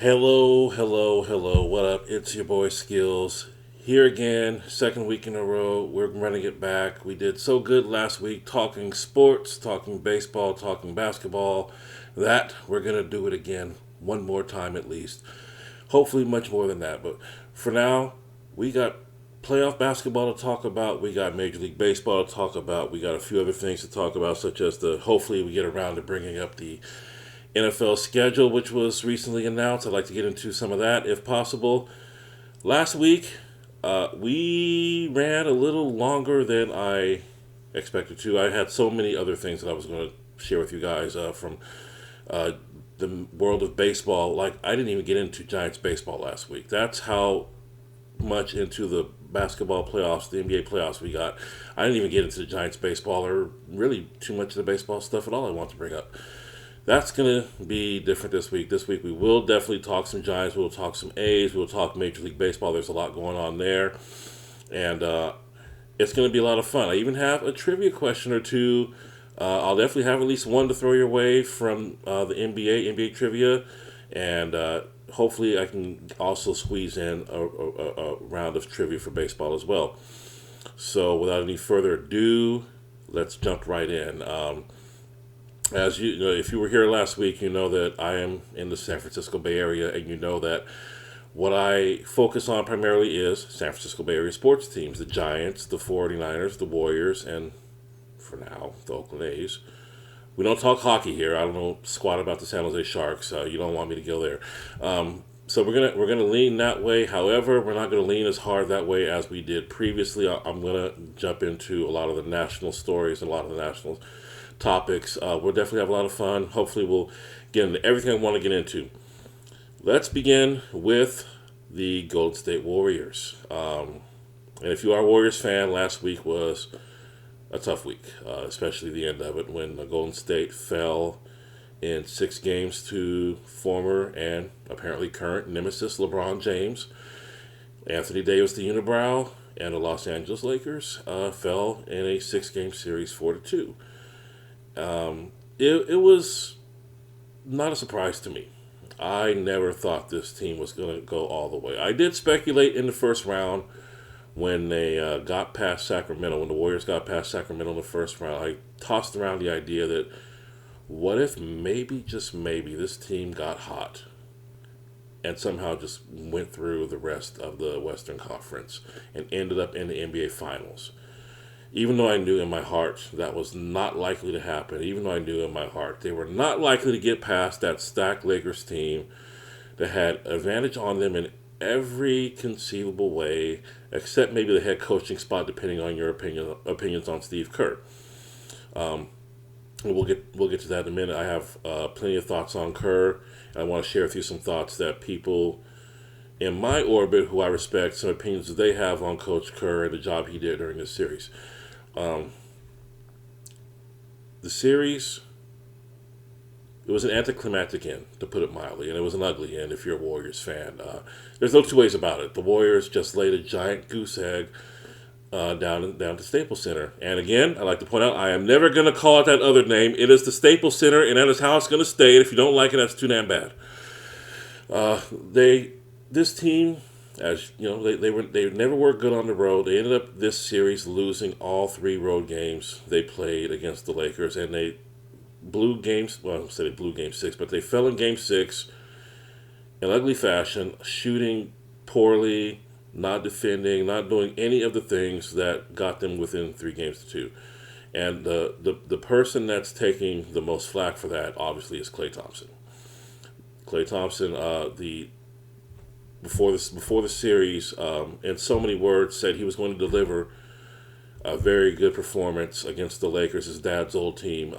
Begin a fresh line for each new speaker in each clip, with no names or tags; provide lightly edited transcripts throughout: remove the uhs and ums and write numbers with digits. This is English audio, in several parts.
Hello, hello, hello. What up? It's your boy Skills here again, second week in a row. We're running it back. We did so good last week talking sports, talking baseball, talking basketball. That we're going to do it again one more time at least. Hopefully, much more than that. But for now, we got playoff basketball to talk about. We got Major League Baseball to talk about. We got a few other things to talk about, such as hopefully, we get around to bringing up the NFL schedule, which was recently announced. I'd like to get into some of that if possible. Last week, we ran a little longer than I expected to. I had so many other things that I was going to share with you guys from uh, the world of baseball. Like, I didn't even get into Giants baseball last week. That's how much into the basketball playoffs, the NBA playoffs we got. I didn't even get into the Giants baseball or really too much of the baseball stuff at all I want to bring up. That's going to be different this week. This week we will definitely talk some Giants. We'll talk some A's. We'll talk Major League Baseball. There's a lot going on there. And it's going to be a lot of fun. I even have a trivia question or two. I'll definitely have at least one to throw your way from the NBA trivia. And hopefully I can also squeeze in a round of trivia for baseball as well. So without any further ado, let's jump right in. As you know, if you were here last week, you know that I am in the San Francisco Bay Area, and you know that what I focus on primarily is San Francisco Bay Area sports teams, the Giants, the 49ers, the Warriors, and for now, the Oakland A's. We don't talk hockey here. I don't know squat about the San Jose Sharks. You don't want me to go there. So we're gonna lean that way. However, we're not gonna lean as hard that way as we did previously. I'm gonna jump into a lot of the national stories and a lot of the national topics. We'll definitely have a lot of fun. Hopefully, we'll get into everything I want to get into. Let's begin with the Golden State Warriors. And if you are a Warriors fan, last week was a tough week, especially the end of it when the Golden State fell in 6 games to former and apparently current nemesis LeBron James. Anthony Davis, the unibrow, and the Los Angeles Lakers fell in a 6-game series 4-2. It was not a surprise to me. I never thought this team was going to go all the way. I did speculate in the first round when they got past Sacramento, when the Warriors got past Sacramento in the first round. I tossed around the idea that what if maybe, just maybe, this team got hot and somehow just went through the rest of the Western Conference and ended up in the NBA Finals. Even though I knew in my heart that was not likely to happen, even though I knew in my heart they were not likely to get past that stacked Lakers team that had advantage on them in every conceivable way, except maybe the head coaching spot, depending on your opinions on Steve Kerr. We'll get to that in a minute. I have plenty of thoughts on Kerr, and I want to share with you some thoughts that people in my orbit, who I respect, some opinions that they have on Coach Kerr and the job he did during this series. The series, it was an anticlimactic end, to put it mildly, and it was an ugly end if you're a Warriors fan. There's no two ways about it. The Warriors just laid a giant goose egg down to Staples Center. And again, I like to point out, I am never going to call it that other name. It is the Staples Center, and that is how it's going to stay. And if you don't like it, that's too damn bad. This team, as you know, they never were good on the road. They ended up this series losing all 3 road games they played against the Lakers, and they blew games. Well, I say they blew Game 6, but they fell in Game 6 in ugly fashion, shooting poorly, not defending, not doing any of the things that got them within 3 games to 2. And the person that's taking the most flack for that obviously is Klay Thompson. Klay Thompson, before the series, in so many words, said he was going to deliver a very good performance against the Lakers, his dad's old team,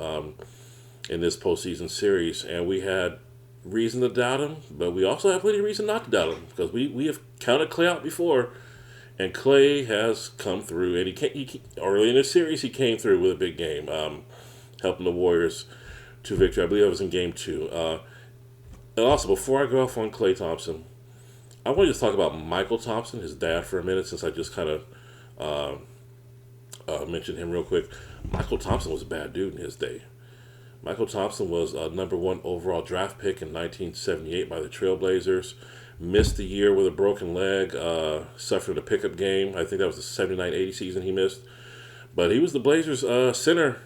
in this postseason series. And we had reason to doubt him, but we also have plenty of reason not to doubt him, because we have counted Klay out before, and Klay has come through. And he early in the series, he came through with a big game, helping the Warriors to victory. I believe it was in Game 2. And also, before I go off on Klay Thompson, I want to just talk about Michael Thompson, his dad, for a minute, since I just kind of mentioned him real quick. Michael Thompson was a bad dude in his day. Michael Thompson was a number one overall draft pick in 1978 by the Trailblazers. Missed the year with a broken leg, suffered a pickup game. I think that was the 79-80 season he missed. But he was the Blazers' center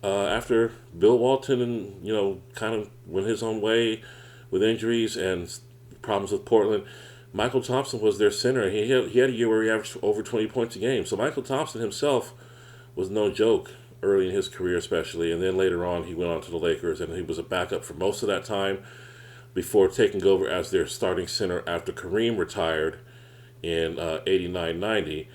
after Bill Walton and, kind of went his own way with injuries and problems with Portland. Michael Thompson was their center. He had a year where he averaged over 20 points a game. So Michael Thompson himself was no joke early in his career especially. And then later on he went on to the Lakers and he was a backup for most of that time before taking over as their starting center after Kareem retired in 89-90.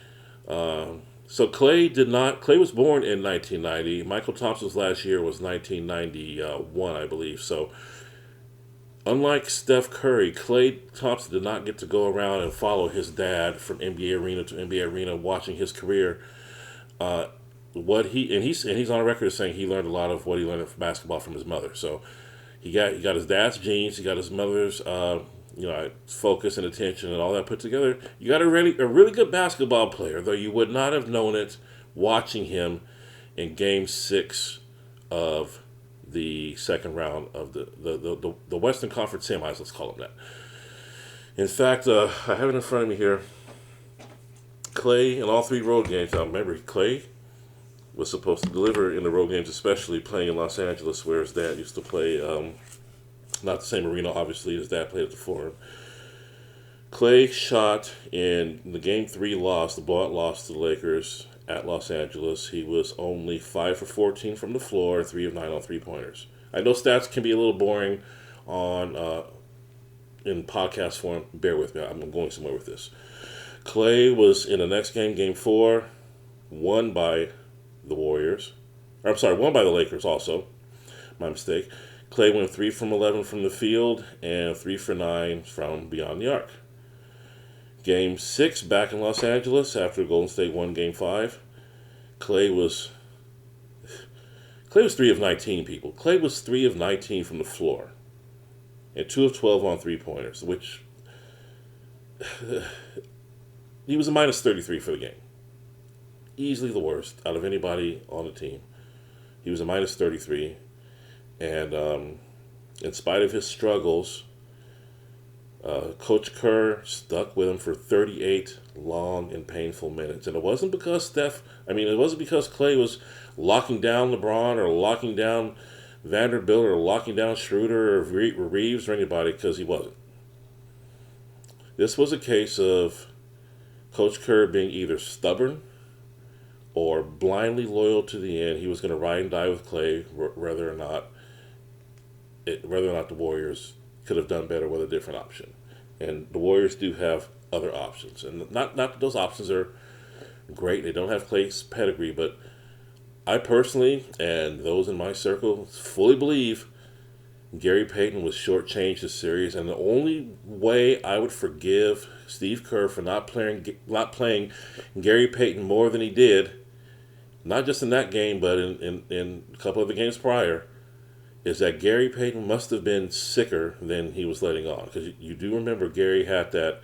So Clay was born in 1990. Michael Thompson's last year was 1991, I believe. So unlike Steph Curry, Klay Thompson did not get to go around and follow his dad from NBA arena to NBA arena, watching his career. He's on record as saying he learned a lot of what he learned from basketball from his mother. So he got his dad's genes, he got his mother's focus and attention and all that put together. You got a really good basketball player, though you would not have known it watching him in Game 6 of the second round of the Western Conference semis, let's call them that. In fact, I have it in front of me here. Clay in all 3 road games. Now remember, Clay was supposed to deliver in the road games, especially playing in Los Angeles, where his dad used to play. Not the same arena, obviously. His dad played at the Forum. Clay shot in the Game 3 loss, the blowout loss to the Lakers at Los Angeles. He was only 5 for 14 from the floor, 3 of 9 on three-pointers. I know stats can be a little boring in podcast form. Bear with me. I'm going somewhere with this. Clay was in the next game, Game 4, won by the Warriors. Won by the Lakers also. My mistake. Clay went 3 from 11 from the field and 3 for 9 from beyond the arc. Game 6 back in Los Angeles after Golden State won Game 5. Clay was 3 of 19, people. Clay was 3 of 19 from the floor and 2 of 12 on three-pointers, which he was a minus 33 for the game. Easily the worst out of anybody on the team. He was a minus 33. And in spite of his struggles, Coach Kerr stuck with him for 38 long and painful minutes. And it wasn't because Clay was locking down LeBron or locking down Vanderbilt or locking down Schroeder or Reeves or anybody, because he wasn't. This was a case of Coach Kerr being either stubborn or blindly loyal to the end. He was going to ride and die with Clay, whether or not the Warriors could have done better with a different option. And the Warriors do have other options. And not that those options are great. They don't have Clay's pedigree, but I personally, and those in my circle, fully believe Gary Payton was shortchanged this series. And the only way I would forgive Steve Kerr for not playing Gary Payton more than he did, not just in that game, but in a couple of the games prior, is that Gary Payton must have been sicker than he was letting on. Because you do remember Gary had that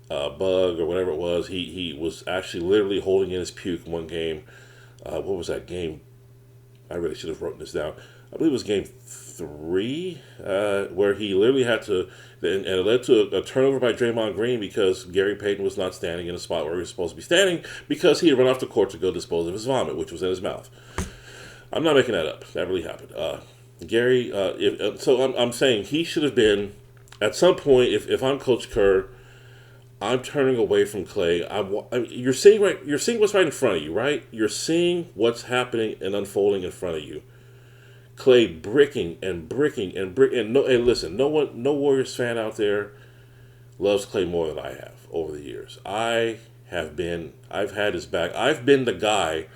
bug or whatever it was. He was actually literally holding in his puke one game. What was that game? I really should have written this down. I believe it was Game 3, where he literally had to, and it led to a turnover by Draymond Green because Gary Payton was not standing in a spot where he was supposed to be standing because he had run off the court to go dispose of his vomit, which was in his mouth. I'm not making that up. That really happened. Gary, I'm saying he should have been, at some point, if I'm Coach Kerr, I'm turning away from Clay. You're seeing what's right in front of you, right? You're seeing what's happening and unfolding in front of you. Clay bricking and listen, no Warriors fan out there loves Clay more than I have over the years. I've had his back. I've been the guy,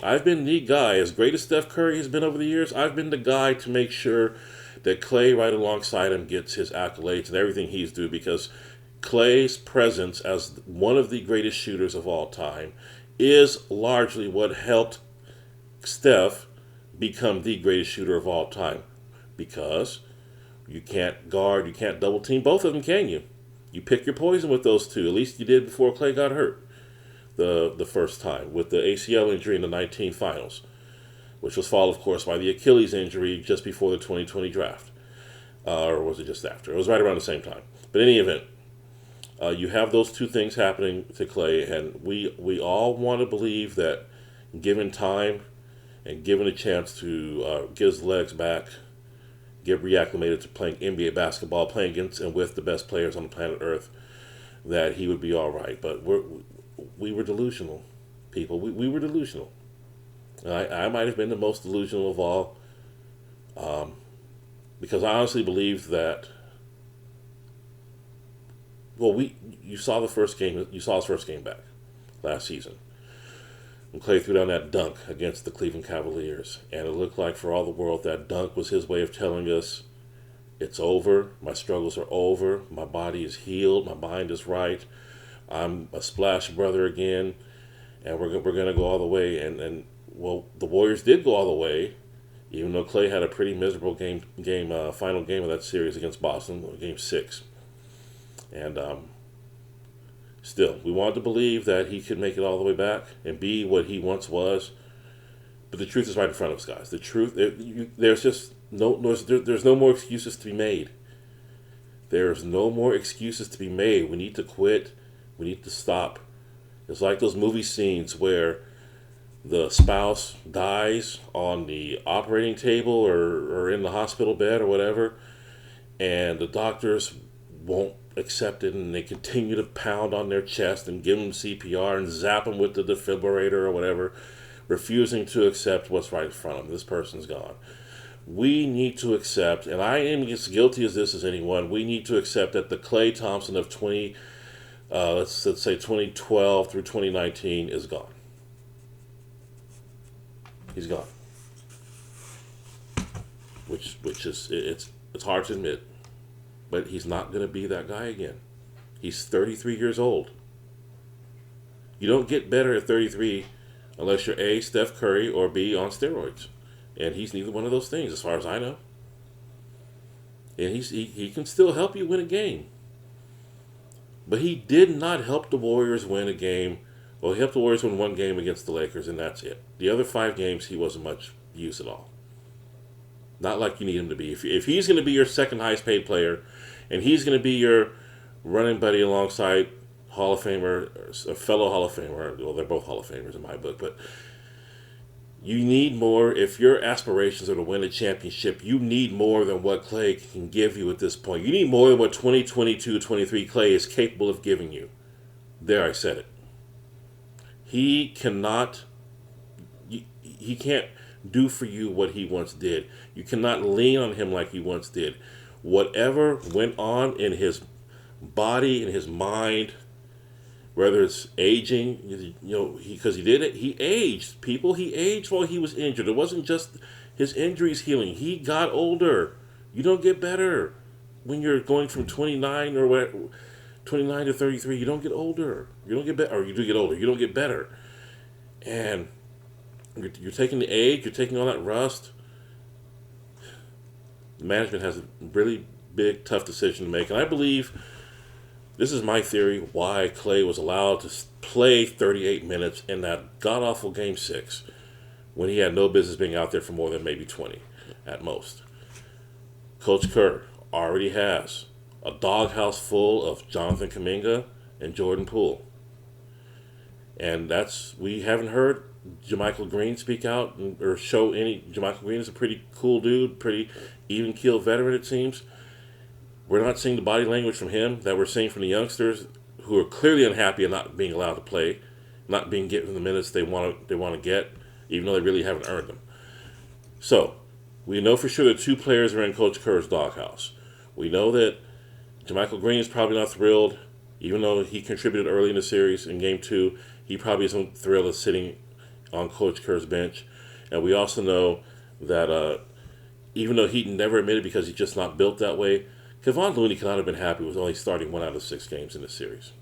as great as Steph Curry has been over the years, I've been the guy to make sure that Clay right alongside him gets his accolades and everything he's due, because Clay's presence as one of the greatest shooters of all time is largely what helped Steph become the greatest shooter of all time, because you can't double team both of them, can you? You pick your poison with those two. At least you did before Clay got hurt the first time with the ACL injury in the 19 finals. which was followed, of course, by the Achilles injury just before the 2020 draft. Or was it just after? It was right around the same time. But in any event, you have those two things happening to Clay, and we all want to believe that given time and given a chance to get his legs back, get reacclimated to playing NBA basketball, playing against and with the best players on the planet Earth, that he would be all right. But we were delusional, people. We were delusional. I might have been the most delusional of all, because I honestly believe that. Well, you saw the first game. You saw his first game back last season. And Clay threw down that dunk against the Cleveland Cavaliers, and it looked like for all the world that dunk was his way of telling us, it's over. My struggles are over. My body is healed. My mind is right. I'm a splash brother again, and we're gonna go all the way. And well, the Warriors did go all the way, even though Clay had a pretty miserable final game of that series against Boston, Game 6. And still, we wanted to believe that he could make it all the way back and be what he once was. But the truth is right in front of us, guys. The truth, there's just there's no more excuses to be made. There's no more excuses to be made. We need to quit. We need to stop. It's like those movie scenes where the spouse dies on the operating table or in the hospital bed or whatever, and the doctors won't accept it, and they continue to pound on their chest and give them CPR and zap them with the defibrillator or whatever, refusing to accept what's right in front of them. This person's gone. We need to accept, and I am as guilty as this as anyone, we need to accept that the Klay Thompson of let's say 2012 through 2019 is gone. He's gone. Which is it's hard to admit, but he's not going to be that guy again. He's 33 years old. You don't get better at 33 unless you're A, Steph Curry, or B, on steroids. And he's neither one of those things as far as I know. And he can still help you win a game. But he did not help the Warriors win a game. Well, he helped the Warriors win one game against the Lakers, and that's it. The other 5 games, he wasn't much use at all. Not like you need him to be. If he's going to be your second highest paid player, and he's going to be your running buddy alongside Hall of Famer, a fellow Hall of Famer, well, they're both Hall of Famers in my book, but you need more. If your aspirations are to win a championship, you need more than what Clay can give you at this point. You need more than what 2022-23 Clay is capable of giving you. There, I said it. He can't do for you what he once did. You cannot lean on him like he once did. Whatever went on in his body, in his mind, whether it's aging, because he did it, he aged. People, he aged while he was injured. It wasn't just his injuries healing. He got older. You don't get better when you're going from 29 or whatever, 29 to 33. You don't get older. You don't get better, or you do get older. You don't get better. And you're taking the age, you're taking all that rust. The management has a really big, tough decision to make. And I believe, this is my theory, why Clay was allowed to play 38 minutes in that god-awful Game 6 when he had no business being out there for more than maybe 20 at most. Coach Kerr already has a doghouse full of Jonathan Kuminga and Jordan Poole. And we haven't heard JaMychal Green speak out or show any. JaMychal Green is a pretty cool dude, pretty even-keeled veteran, it seems. We're not seeing the body language from him that we're seeing from the youngsters who are clearly unhappy and not being allowed to play, not being given the minutes they want to get, even though they really haven't earned them. So, we know for sure that 2 players are in Coach Kerr's doghouse. We know that JaMychal Green is probably not thrilled, even though he contributed early in the series in Game 2. He probably isn't thrilled at sitting on Coach Kerr's bench. And we also know that even though he never admitted because he's just not built that way, Kevon Looney cannot have been happy with only starting 1 out of 6 games in this series.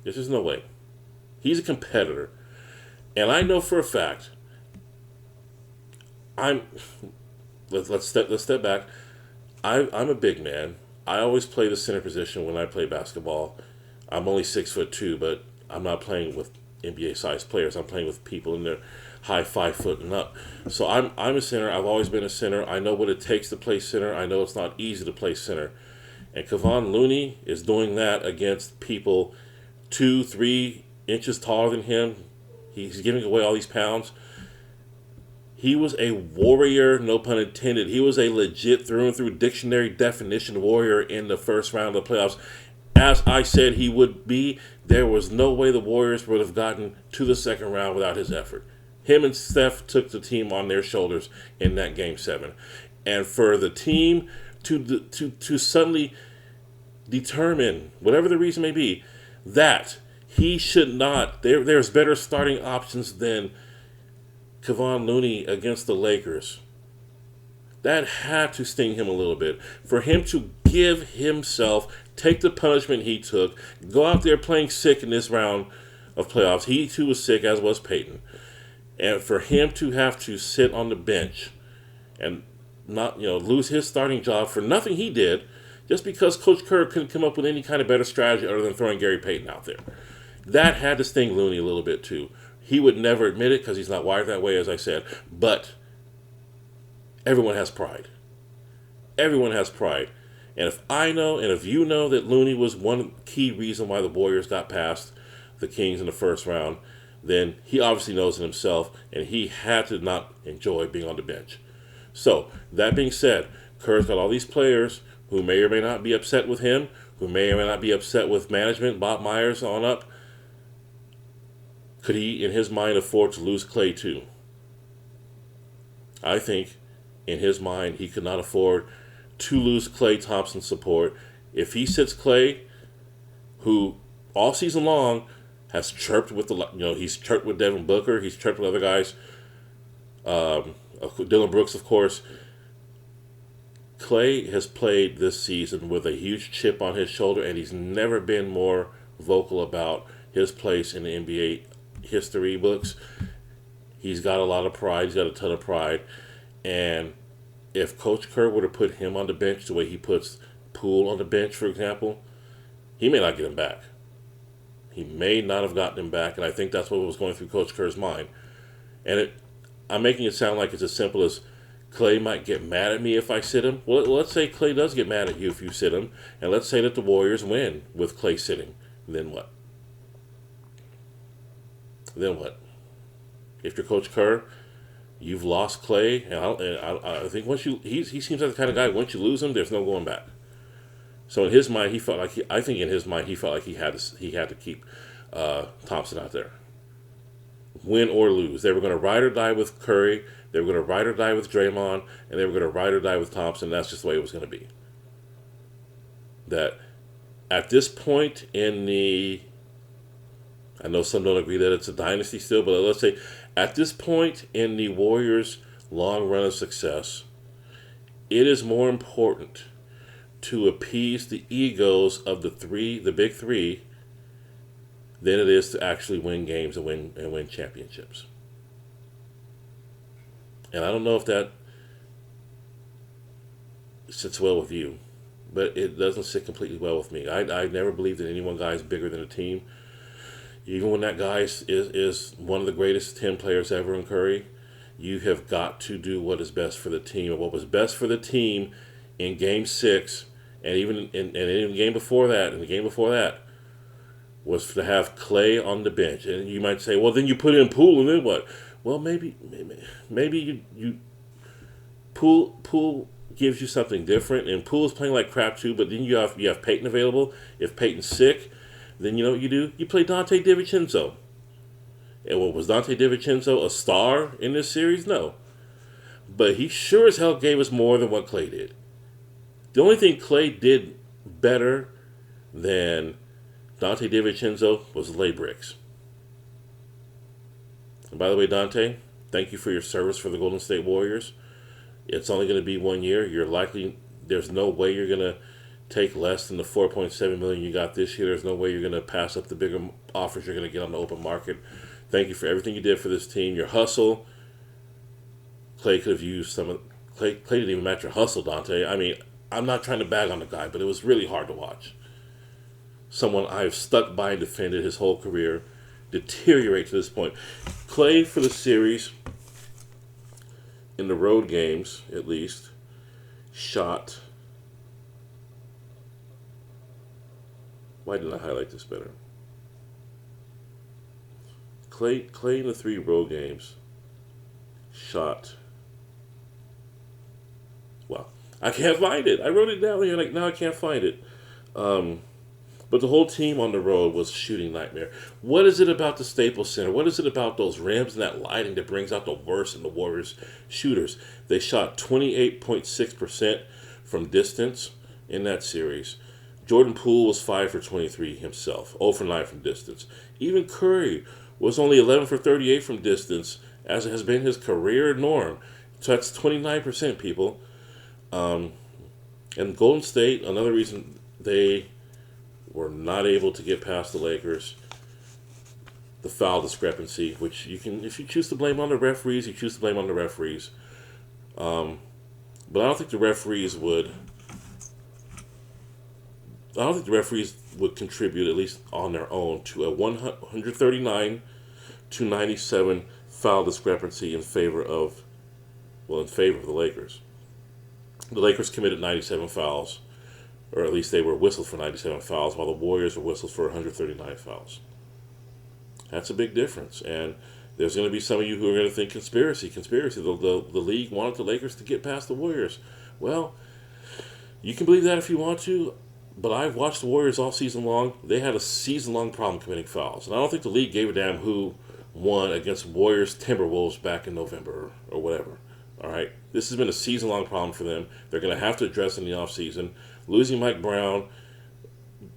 There's just no way. He's a competitor. And I know for a fact, let's step back. I'm a big man. I always play the center position when I play basketball. I'm only 6'2", but I'm not playing with NBA-sized players. I'm playing with people in there. high 5 foot and up. So I'm a center. I've always been a center. I know what it takes to play center. I know it's not easy to play center. And Kevon Looney is doing that against people 2-3 inches taller than him. He's giving away all these pounds. He was a warrior, no pun intended. He was a legit through and through dictionary definition warrior in the first round of the playoffs. As I said he would be, there was no way the Warriors would have gotten to the second round without his effort. Him and Steph took the team on their shoulders in that Game 7. And for the team to suddenly determine, whatever the reason may be, that he should not, there's better starting options than Kevon Looney against the Lakers. That had to sting him a little bit. For him to give himself, take the punishment he took, go out there playing sick in this round of playoffs. He too was sick, as was Peyton. And for him to have to sit on the bench and not, lose his starting job for nothing he did, just because Coach Kerr couldn't come up with any kind of better strategy other than throwing Gary Payton out there. That had to sting Looney a little bit too. He would never admit it because he's not wired that way, as I said. But everyone has pride. Everyone has pride. And if I know, and if you know that Looney was one key reason why the Warriors got past the Kings in the first round, then he obviously knows it himself, and he had to not enjoy being on the bench. So, that being said, Kerr's got all these players who may or may not be upset with him, who may or may not be upset with management, Bob Myers on up. Could he, in his mind, afford to lose Klay too? I think, in his mind, he could not afford to lose Klay Thompson's support. If he sits Klay, who all season long has chirped with he's chirped with Devin Booker, he's chirped with other guys, Dylan Brooks, of course. Klay has played this season with a huge chip on his shoulder, and he's never been more vocal about his place in the NBA history books. He's got a lot of pride. He's got a ton of pride. And if Coach Kerr were to put him on the bench the way he puts Poole on the bench, for example, he may not get him back. He may not have gotten him back, and I think that's what was going through Coach Kerr's mind. And I'm making it sound like it's as simple as Klay might get mad at me if I sit him. Well, let's say Klay does get mad at you if you sit him, and let's say that the Warriors win with Klay sitting. Then what? Then what? If you're Coach Kerr, you've lost Klay, and I think once he seems like the kind of guy, once you lose him, there's no going back. So in his mind, he felt like he had to keep Thompson out there, win or lose. They were going to ride or die with Curry, they were going to ride or die with Draymond, and they were going to ride or die with Thompson. That's just the way it was going to be. That at this point in I know some don't agree that it's a dynasty still, but let's say at this point in the Warriors' long run of success, it is more important to appease the egos of the big three, than it is to actually win games and win championships. And I don't know if that sits well with you, but it doesn't sit completely well with me. I never believed that any one guy is bigger than a team. Even when that guy is one of the greatest 10 players ever in Curry, you have got to do what is best for the team. And what was best for the team in Game 6, and even in the game before that, was to have Klay on the bench. And you might say, well, then you put in Poole, and then what? Well, maybe you Poole gives you something different, and Poole is playing like crap too, but then you have Peyton available. If Peyton's sick, then you know what you do? You play Dante DiVincenzo. And what, was Dante DiVincenzo a star in this series? No. But he sure as hell gave us more than what Klay did. The only thing Klay did better than Dante DiVincenzo was lay bricks. And by the way, Dante, thank you for your service for the Golden State Warriors. It's only going to be 1 year. There's no way you're going to take less than the $4.7 million you got this year. There's no way you're going to pass up the bigger offers you're going to get on the open market. Thank you for everything you did for this team. Your hustle. Klay could have used some of... Klay didn't even match your hustle, Dante. I mean, I'm not trying to bag on the guy, but it was really hard to watch. Someone I've stuck by and defended his whole career deteriorate to this point. Klay, for the series, in the road games, at least, shot. Why didn't I highlight this better? Clay in the 3 road games shot. Well, I can't find it. I wrote it down here. Now I can't find it. But the whole team on the road was shooting nightmare. What is it about the Staples Center? What is it about those rims and that lighting that brings out the worst in the Warriors shooters? They shot 28.6% from distance in that series. Jordan Poole was 5 for 23 himself, 0 for 9 from distance. Even Curry was only 11 for 38 from distance, as it has been his career norm. So that's 29%, people. And Golden State, another reason they were not able to get past the Lakers, the foul discrepancy, which you can, if you choose to blame on the referees, you choose to blame on the referees. But I don't think the referees would. I don't think the referees would contribute, at least on their own, to a 139 to 97 foul discrepancy in favor of the Lakers. The Lakers committed 97 fouls, or at least they were whistled for 97 fouls, while the Warriors were whistled for 139 fouls. That's a big difference, and there's going to be some of you who are going to think conspiracy. The league wanted the Lakers to get past the Warriors. Well, you can believe that if you want to, but I've watched the Warriors all season long. They had a season-long problem committing fouls, and I don't think the league gave a damn who won against Warriors Timberwolves back in November or whatever. All right, this has been a season-long problem for them. They're going to have to address it in the offseason. Losing Mike Brown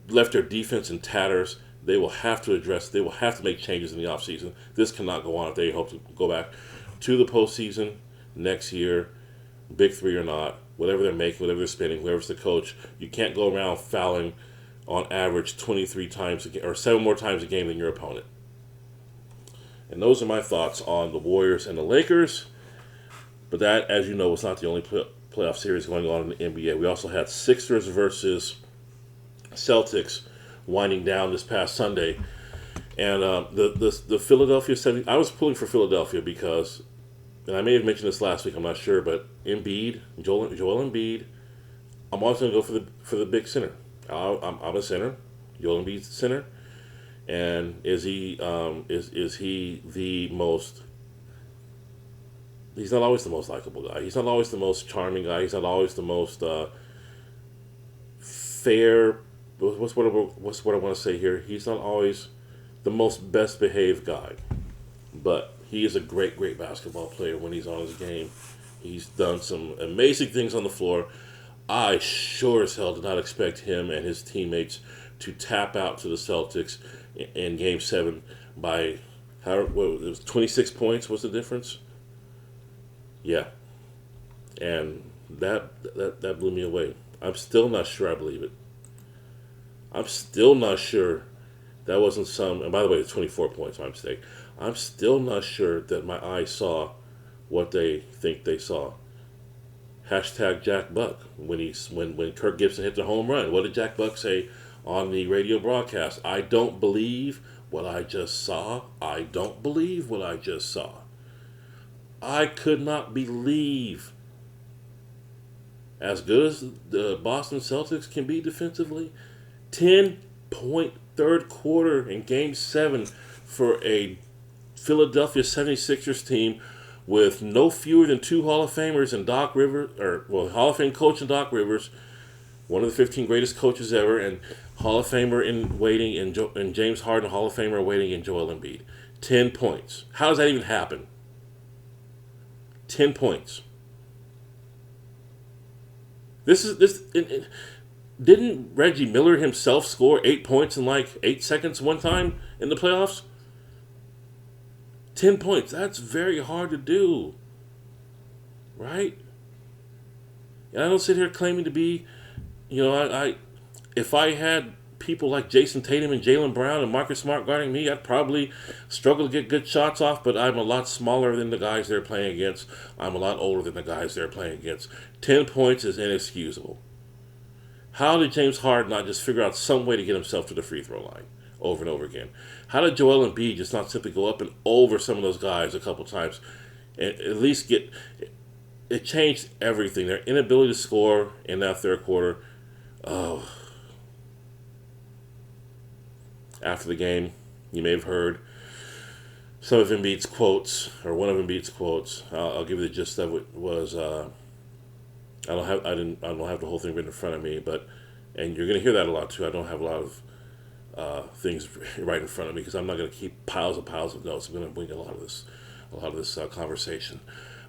left their defense in tatters. They will have to address. They will have to make changes in the offseason. This cannot go on if they hope to go back to the postseason next year, Big Three or not, whatever they're making, whatever they're spending, whoever's the coach. You can't go around fouling on average 23 times a game, or 7 more times a game than your opponent. And those are my thoughts on the Warriors and the Lakers. But that, as you know, was not the only playoff series going on in the NBA. We also had Sixers versus Celtics winding down this past Sunday. And the Philadelphia 70, I was pulling for Philadelphia because, and I may have mentioned this last week, I'm not sure, but Embiid, Joel Embiid, I'm always going to go for the big center. I'm a center. Joel Embiid's the center. And is he the most? He's not always the most likable guy. He's not always the most charming guy. He's not always the most fair. What's what I want to say here? He's not always the most best behaved guy, but he is a great basketball player when he's on his game. He's done some amazing things on the floor. I sure as hell did not expect him and his teammates to tap out to the Celtics in Game 7 by, it was 26 points was the difference? Yeah. And that blew me away. I'm still not sure I believe it. I'm still not sure that wasn't some, and by the way, it's 24 points, my mistake. I'm still not sure that my eyes saw what they think they saw. Hashtag Jack Buck. When Kirk Gibson hit the home run, what did Jack Buck say on the radio broadcast? I don't believe what I just saw. I don't believe what I just saw. I could not believe, as good as the Boston Celtics can be defensively, 10-point third quarter in Game 7 for a Philadelphia 76ers team with no fewer than 2 Hall of Famers and Doc Rivers, Hall of Fame coach and Doc Rivers, one of the 15 greatest coaches ever, and Hall of Famer in waiting, and James Harden, Hall of Famer waiting, and Joel Embiid. 10 points. How does that even happen? 10 points. Didn't Reggie Miller himself score 8 points in like 8 seconds one time in the playoffs? 10 points. That's very hard to do. Right? And I don't sit here claiming to be, if I had people like Jason Tatum and Jaylen Brown and Marcus Smart guarding me, I'd probably struggle to get good shots off, but I'm a lot smaller than the guys they're playing against. I'm a lot older than the guys they're playing against. 10 points is inexcusable. How did James Harden not just figure out some way to get himself to the free throw line over and over again? How did Joel Embiid just not simply go up and over some of those guys a couple times and at least get... it changed everything. Their inability to score in that third quarter. Oh, after the game, you may have heard some of Embiid's quotes, or one of Embiid's quotes. I'll give you the gist of it. Was I don't have the whole thing written in front of me, but and you're gonna hear that a lot too. I don't have a lot of things right in front of me because I'm not gonna keep piles of notes. I'm gonna bring a lot of this conversation.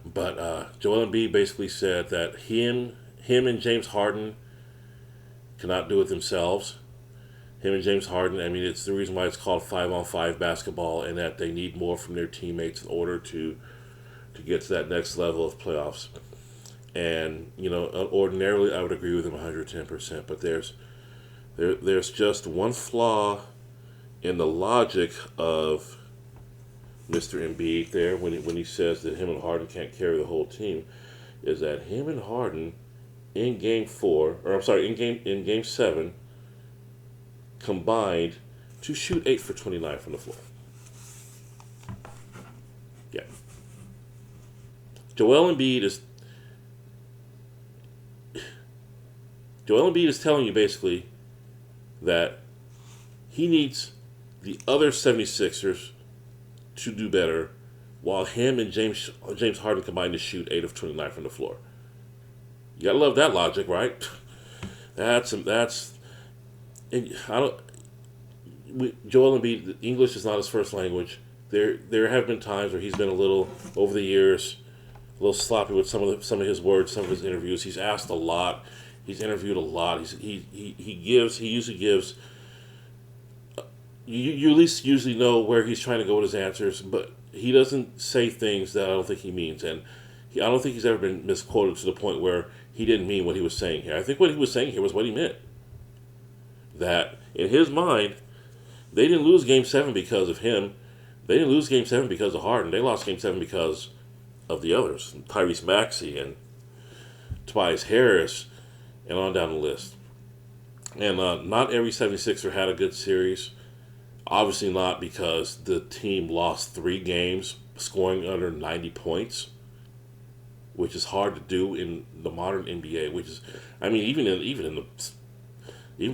But Joel Embiid basically said that him and James Harden cannot do it themselves. Him and James Harden, I mean, it's the reason why it's called 5-on-5 basketball, and that they need more from their teammates in order to get to that next level of playoffs. And ordinarily I would agree with him 110%, but there's just one flaw in the logic of Mr. Embiid there when he says that him and Harden can't carry the whole team, is that him and Harden in game 7 combined to shoot 8 for 29 from the floor. Yeah. Joel Embiid is telling you basically that he needs the other 76ers to do better while him and James Harden combined to shoot 8 of 29 from the floor. You gotta love that logic, right? Joel Embiid, English is not his first language. There have been times where he's been a little, over the years, a little sloppy with some of his words, some of his interviews. He's asked a lot. He's interviewed a lot. He usually gives. You at least usually know where he's trying to go with his answers, but he doesn't say things that I don't think he means, and I don't think he's ever been misquoted to the point where he didn't mean what he was saying here. I think what he was saying here was what he meant. That in his mind, they didn't lose Game 7 because of him. They didn't lose Game 7 because of Harden. They lost Game 7 because of the others, Tyrese Maxey and Tobias Harris, and on down the list. And not every 76er had a good series. Obviously not because the team lost 3 games scoring under 90 points, which is hard to do in the modern NBA. Which is, I mean, even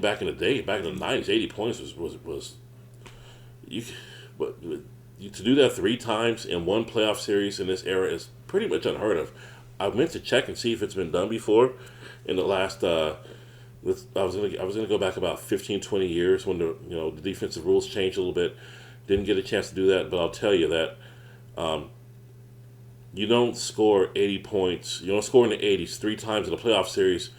back in the day, back in the 90s, 80 points was to do that 3 times in one playoff series in this era is pretty much unheard of. I meant to check and see if it's been done before in the last. I was gonna go back about 15, 20 years when the defensive rules changed a little bit. Didn't get a chance to do that, but I'll tell you that you don't score 80 points. You don't score in the 80s 3 times in a playoff series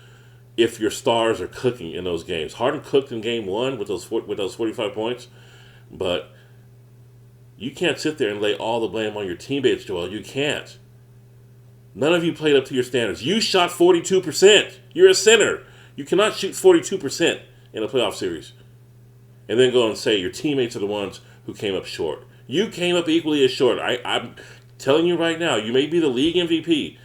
if your stars are cooking in those games. Harden cooked in Game 1 with those 45 points, but you can't sit there and lay all the blame on your teammates, Joel. You can't. None of you played up to your standards. You shot 42%. You're a center. You cannot shoot 42% in a playoff series and then go and say your teammates are the ones who came up short. You came up equally as short. I'm telling you right now, you may be the league MVP.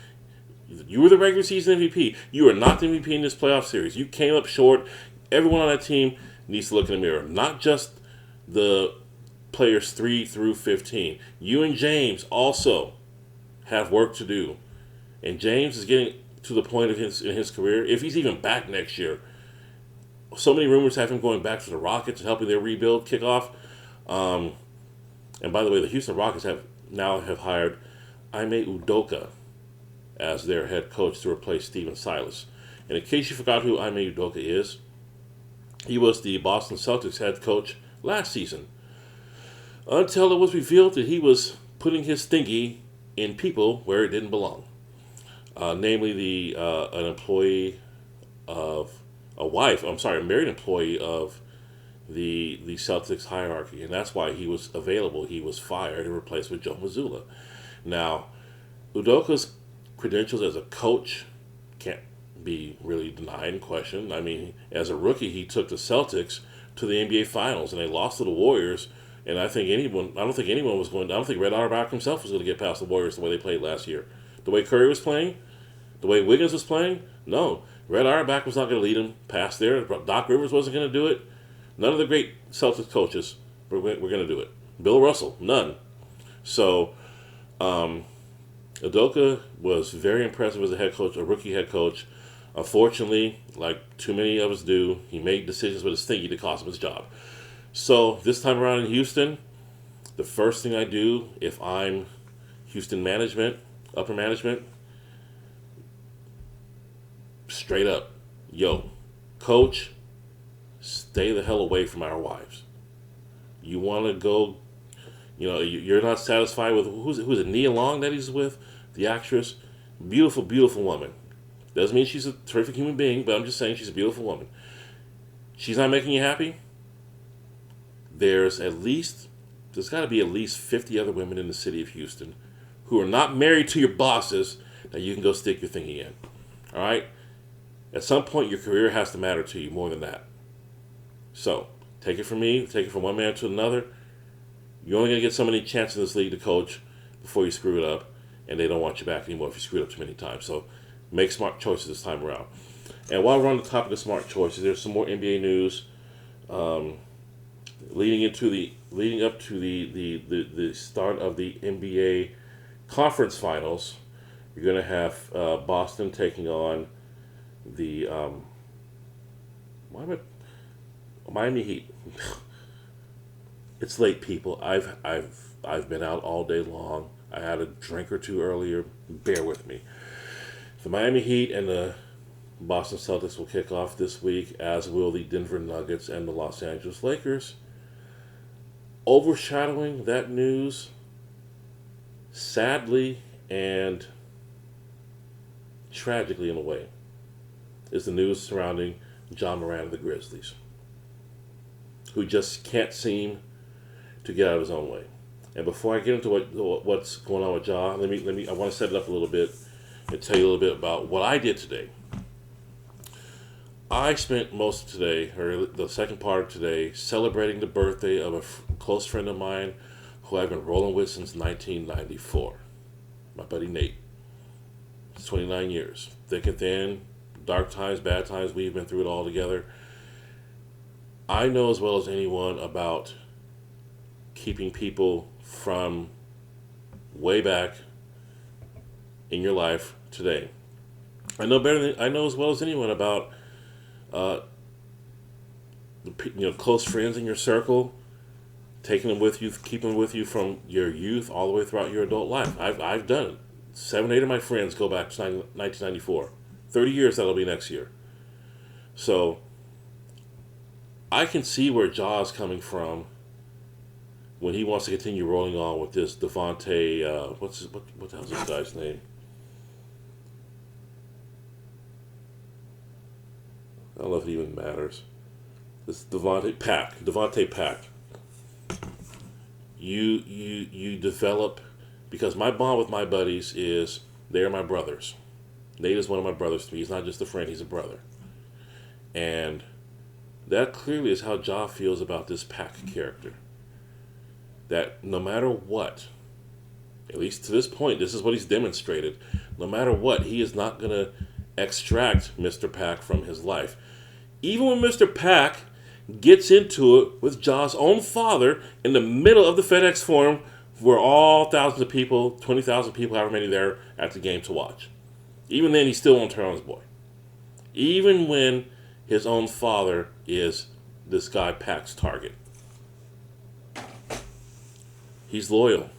You were the regular season MVP. You are not the MVP in this playoff series. You came up short. Everyone on that team needs to look in the mirror. Not just the players 3 through 15. You and James also have work to do. And James is getting to the point in his career, if he's even back next year. So many rumors have him going back to the Rockets and helping their rebuild kick off. And by the way, the Houston Rockets have hired Ime Udoka as their head coach to replace Steven Silas. And in case you forgot who Ime Udoka is, he was the Boston Celtics head coach last season. Until it was revealed that he was putting his stinky in people where it didn't belong. Namely an employee of a married employee of the Celtics hierarchy, and that's why he was available. He was fired and replaced with Joe Mazzulla. Now, Udoka's credentials as a coach can't be really denied and questioned. I mean, as a rookie, he took the Celtics to the NBA Finals, and they lost to the Warriors. And I don't think Red Auerbach himself was going to get past the Warriors the way they played last year. The way Curry was playing, the way Wiggins was playing, no. Red Auerbach was not going to lead him past there. Doc Rivers wasn't going to do it. None of the great Celtics coaches were going to do it. Bill Russell, none. So, Udoka was very impressive as a head coach, a rookie head coach. Unfortunately, like too many of us do, he made decisions with his thinking that cost him his job. So this time around in Houston, the first thing I do if I'm Houston management, upper management, straight up, yo, coach, stay the hell away from our wives. You want to go, you're not satisfied with who's it, Nia Long that he's with, the actress, beautiful, beautiful woman. Doesn't mean she's a terrific human being, but I'm just saying she's a beautiful woman. She's not making you happy. There's got to be at least 50 other women in the city of Houston who are not married to your bosses that you can go stick your thingy in. All right? At some point, your career has to matter to you more than that. So, take it from me, take it from one man to another. You're only going to get so many chances in this league to coach before you screw it up, and they don't want you back anymore if you screw it up too many times. So, make smart choices this time around. And while we're on the topic of smart choices, there's some more NBA news leading up to the start of the NBA conference finals. You're going to have Boston taking on the Miami Heat. It's late, people. I've been out all day long. I had a drink or two earlier. Bear with me. The Miami Heat and the Boston Celtics will kick off this week, as will the Denver Nuggets and the Los Angeles Lakers. Overshadowing that news, sadly and tragically in a way, is the news surrounding John Morant of the Grizzlies, who just can't seem to get out of his own way. And before I get into what's going on with Ja, I want to set it up a little bit and tell you a little bit about what I did today. I spent most of today, or the second part of today, celebrating the birthday of a close friend of mine who I've been rolling with since 1994. My buddy Nate. It's 29 years. Thick and thin, dark times, bad times, we've been through it all together. I know as well as anyone about keeping people from way back in your life today. I know as well as anyone about close friends in your circle, taking them with you, keeping them with you from your youth all the way throughout your adult life. I've done it. 7, 8 of my friends go back to 1994. 30 years that'll be next year. So I can see where Ja's coming from when he wants to continue rolling on with this Devontae. What the hell's this guy's name? I don't know if it even matters. It's Devontae Pack. You develop, because my bond with my buddies is they're my brothers. Nate is one of my brothers to me. He's not just a friend, he's a brother. And that clearly is how Ja feels about this Pack character. That no matter what, at least to this point, this is what he's demonstrated, no matter what, he is not going to extract Mr. Pack from his life. Even when Mr. Pack gets into it with Ja's own father in the middle of the FedEx Forum, where all thousands of people, 20,000 people, however many there at the game to watch. Even then, he still won't turn on his boy. Even when his own father is this guy Pack's target. He's loyal.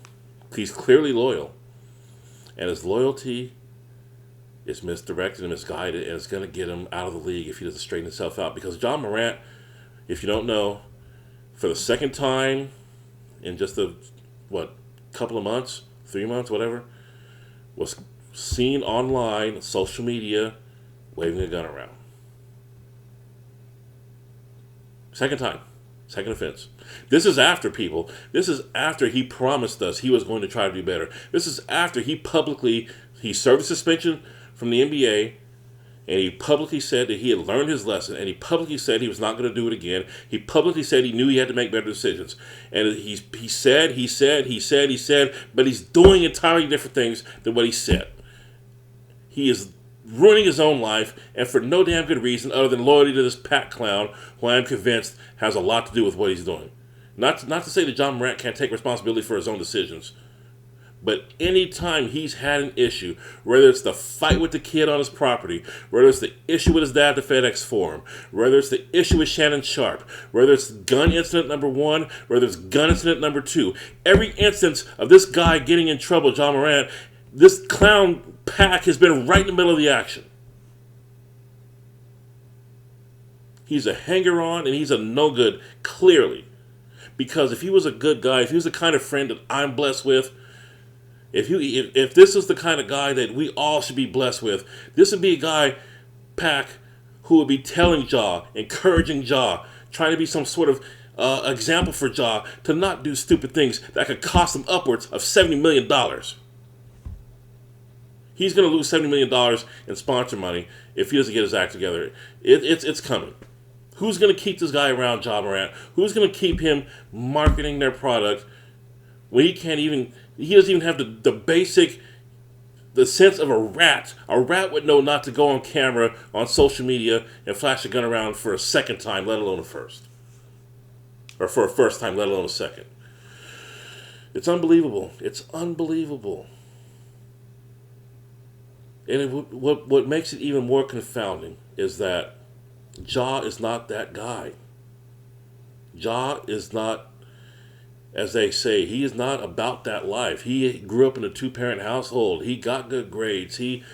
He's clearly loyal. And his loyalty is misdirected and misguided, and it's going to get him out of the league if he doesn't straighten himself out. Because John Morant, if you don't know, for the second time in just couple of months, 3 months, whatever, was seen online, social media, waving a gun around. Second time. Second offense. This is after, people. This is after he promised us he was going to try to do better. This is after he served suspension from the NBA, and he publicly said that he had learned his lesson, and he publicly said he was not going to do it again. He publicly said he knew he had to make better decisions. And he said, but he's doing entirely different things than what he said. He is ruining his own life, and for no damn good reason other than loyalty to this Pat clown, who I'm convinced has a lot to do with what he's doing. Not to say that John Morant can't take responsibility for his own decisions, But anytime he's had an issue, whether it's the fight with the kid on his property, whether it's the issue with his dad at the FedEx Forum, whether it's the issue with Shannon Sharp, whether it's gun incident number 1, whether it's gun incident number 2, every instance of this guy getting in trouble, John Morant, this clown pack has been right in the middle of the action. He's a hanger-on and he's a no-good, clearly. Because if he was a good guy, if he was the kind of friend that I'm blessed with, if this is the kind of guy that we all should be blessed with, this would be a guy, Pac, who would be telling Ja, encouraging Ja, trying to be some sort of example for Ja to not do stupid things that could cost him upwards of $70 million. He's going to lose $70 million in sponsor money if he doesn't get his act together. It's coming. Who's going to keep this guy around, Ja Morant? Who's going to keep him marketing their product when he doesn't even have the sense of a rat. A rat would know not to go on camera, on social media, and flash a gun around for a second time, let alone a first. Or for a first time, let alone a second. It's unbelievable. It's unbelievable. And what makes it even more confounding is that Ja is not that guy. Ja is not, as they say, he is not about that life. He grew up in a 2-parent household. He got good grades. He,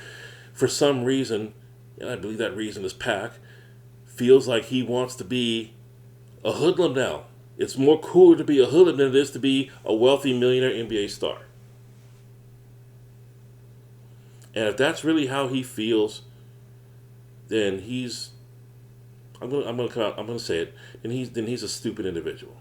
for some reason, and I believe that reason is Pac, feels like he wants to be a hoodlum now. It's more cooler to be a hoodlum than it is to be a wealthy millionaire NBA star. And if that's really how he feels, then he's, I'm gonna say it. Then he's a stupid individual.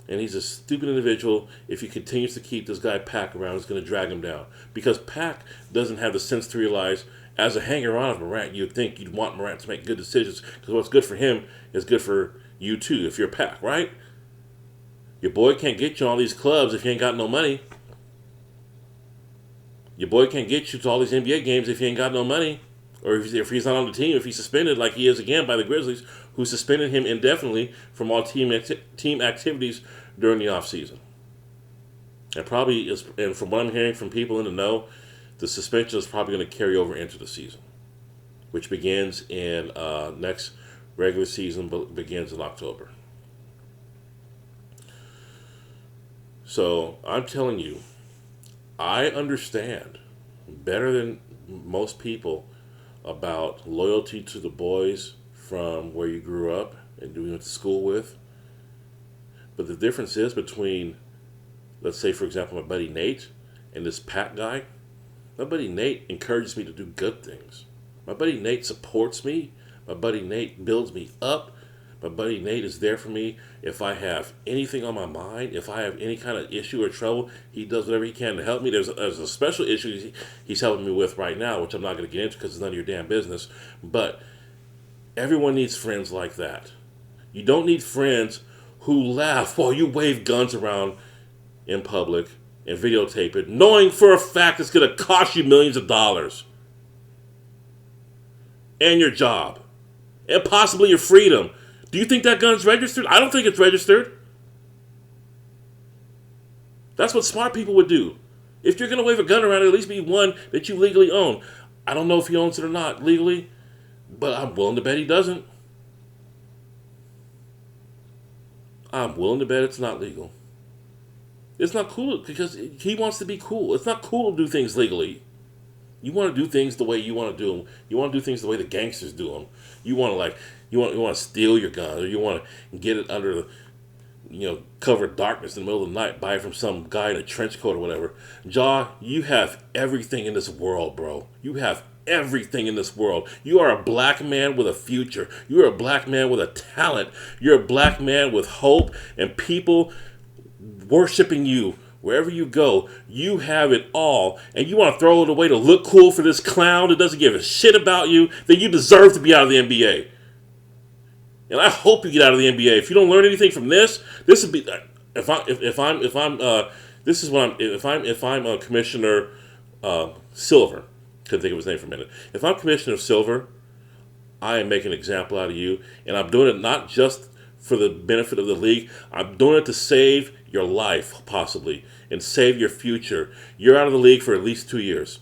And he's a stupid individual if he continues to keep this guy Pac around. It's going to drag him down. Because Pac doesn't have the sense to realize, as a hanger-on of Morant, you'd think you'd want Morant to make good decisions. Because what's good for him is good for you too, if you're Pac, right? Your boy can't get you all these clubs if you ain't got no money. Your boy can't get you to all these NBA games if you ain't got no money. Or if he's not on the team, if he's suspended like he is again by the Grizzlies, who suspended him indefinitely from all team activities during the offseason. And probably is, and from what I'm hearing from people in the know, the suspension is probably going to carry over into the season, which begins in next regular season, but begins in October. So I'm telling you, I understand better than most people about loyalty to the boys from where you grew up and who you went to school with. But the difference is between, let's say, for example, my buddy Nate and this Pat guy. My buddy Nate encourages me to do good things. My buddy Nate supports me. My buddy Nate builds me up. My buddy Nate is there for me if I have anything on my mind, if I have any kind of issue or trouble. He does whatever he can to help me. There's a special issue he's helping me with right now, which I'm not going to get into because it's none of your damn business. But everyone needs friends like that. You don't need friends who laugh while you wave guns around in public and videotape it, knowing for a fact it's going to cost you millions of dollars. And your job. And possibly your freedom. Do you think that gun's registered? I don't think it's registered. That's what smart people would do. If you're going to wave a gun around, at least be one that you legally own. I don't know if he owns it or not legally, but I'm willing to bet he doesn't. I'm willing to bet it's not legal. It's not cool because he wants to be cool. It's not cool to do things legally. You want to do things the way you want to do them. You want to do things the way the gangsters do them. You want to you want to steal your gun, or you want to get it under the, cover of darkness in the middle of the night, buy it from some guy in a trench coat or whatever. Ja, you have everything in this world, bro. You have everything in this world. You are a black man with a future. You are a black man with a talent. You're a black man with hope and people worshiping you. Wherever you go, you have it all, and you want to throw it away to look cool for this clown that doesn't give a shit about you, then you deserve to be out of the NBA. And I hope you get out of the NBA. If you don't learn anything from this would be if I'm Commissioner Silver, couldn't think of his name for a minute. If I'm Commissioner Silver, I am making an example out of you, and I'm doing it not just for the benefit of the league. I'm doing it to save your life, possibly, and save your future. You're out of the league for at least 2 years.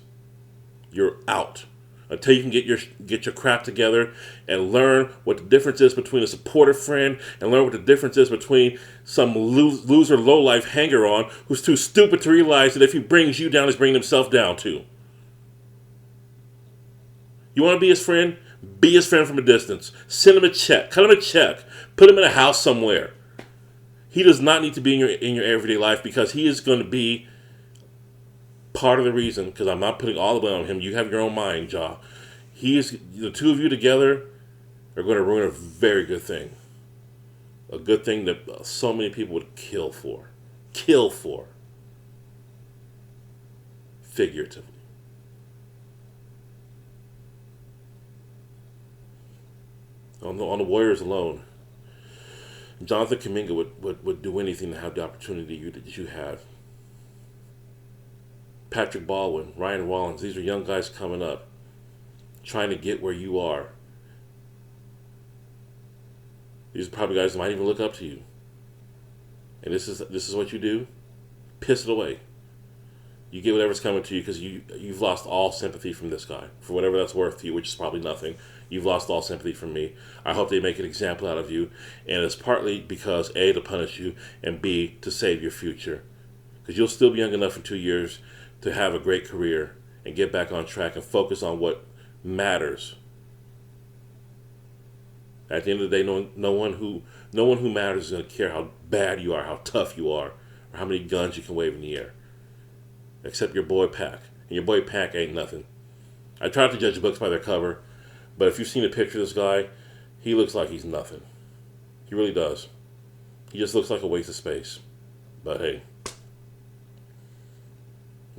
You're out until you can get your crap together and learn what the difference is between a supportive friend and learn what the difference is between some loser, low-life hanger-on who's too stupid to realize that if he brings you down, he's bringing himself down too. You want to be his friend? Be his friend from a distance. Send him a check. Cut him a check. Put him in a house somewhere. He does not need to be in your everyday life because he is going to be part of the reason, because I'm not putting all the blame on him. You have your own mind, Ja. The two of you together are going to ruin a very good thing. A good thing that so many people would kill for. Kill for. Figuratively. On the Warriors alone, Jonathan Kuminga would do anything to have the opportunity that you have. Patrick Baldwin, Ryan Rollins, these are young guys coming up, trying to get where you are. These are probably guys that might even look up to you. And this is what you do? Piss it away. You get whatever's coming to you because you've lost all sympathy from this guy. For whatever that's worth to you, which is probably nothing. You've lost all sympathy from me. I hope they make an example out of you. And it's partly because, A, to punish you, and B, to save your future. Because you'll still be young enough in 2 years to have a great career and get back on track and focus on what matters. At the end of the day, no one who matters is going to care how bad you are, how tough you are, or how many guns you can wave in the air. Except your boy Pac. And your boy Pac ain't nothing. I try to judge books by their cover, but if you've seen a picture of this guy, he looks like he's nothing. He really does. He just looks like a waste of space. But hey,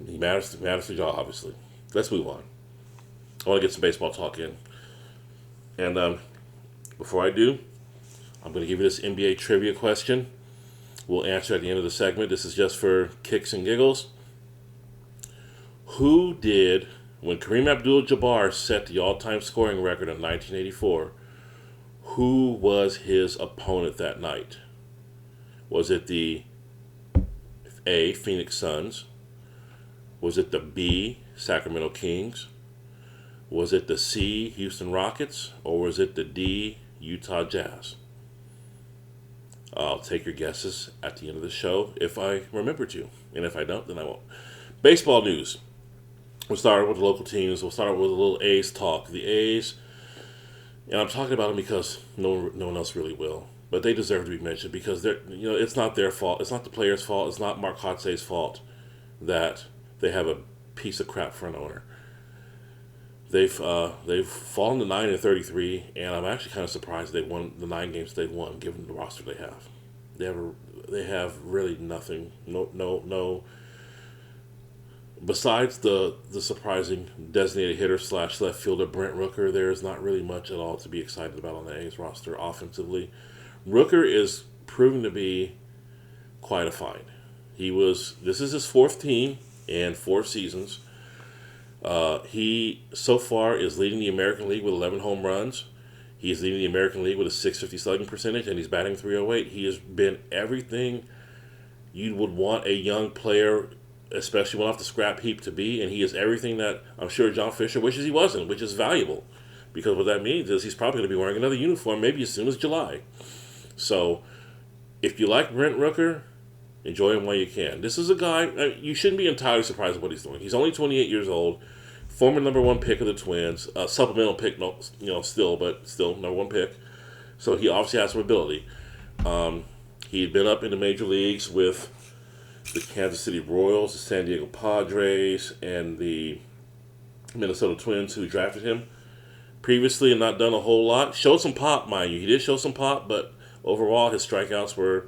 he matters to y'all, obviously. Let's move on. I want to get some baseball talk in. And before I do, I'm going to give you this NBA trivia question. We'll answer at the end of the segment. This is just for kicks and giggles. Who did, when Kareem Abdul-Jabbar set the all-time scoring record in 1984, who was his opponent that night? Was it the A, Phoenix Suns? Was it the B, Sacramento Kings? Was it the C, Houston Rockets? Or was it the D, Utah Jazz? I'll take your guesses at the end of the show if I remember to. And if I don't, then I won't. Baseball news. We'll start with the local teams. We'll start with a little A's talk. The A's, and I'm talking about them because no one else really will. But they deserve to be mentioned because it's not their fault. It's not the players' fault. It's not Mark Hotze's fault that they have a piece of crap front owner. They've fallen to 9-33, and I'm actually kind of surprised they won the 9 games they've won, given the roster they have. They have really nothing. No. Besides the surprising designated hitter / left fielder Brent Rooker, there is not really much at all to be excited about on the A's roster offensively. Rooker is proving to be quite a find. This is his 4th team in 4 seasons. He, so far, is leading the American League with 11 home runs. He is leading the American League with a .650 slugging percentage, and he's batting .308. He has been everything you would want a young player, especially one off the scrap heap, to be, and he is everything that I'm sure John Fisher wishes he wasn't, which is valuable. Because what that means is he's probably going to be wearing another uniform maybe as soon as July. So, if you like Brent Rooker, enjoy him while you can. This is a guy, you shouldn't be entirely surprised at what he's doing. He's only 28 years old, former number 1 pick of the Twins, supplemental pick, still number 1 pick. So he obviously has some ability. He had been up in the major leagues with the Kansas City Royals, the San Diego Padres, and the Minnesota Twins who drafted him previously and not done a whole lot. Showed some pop, mind you. He did show some pop, but overall his strikeouts were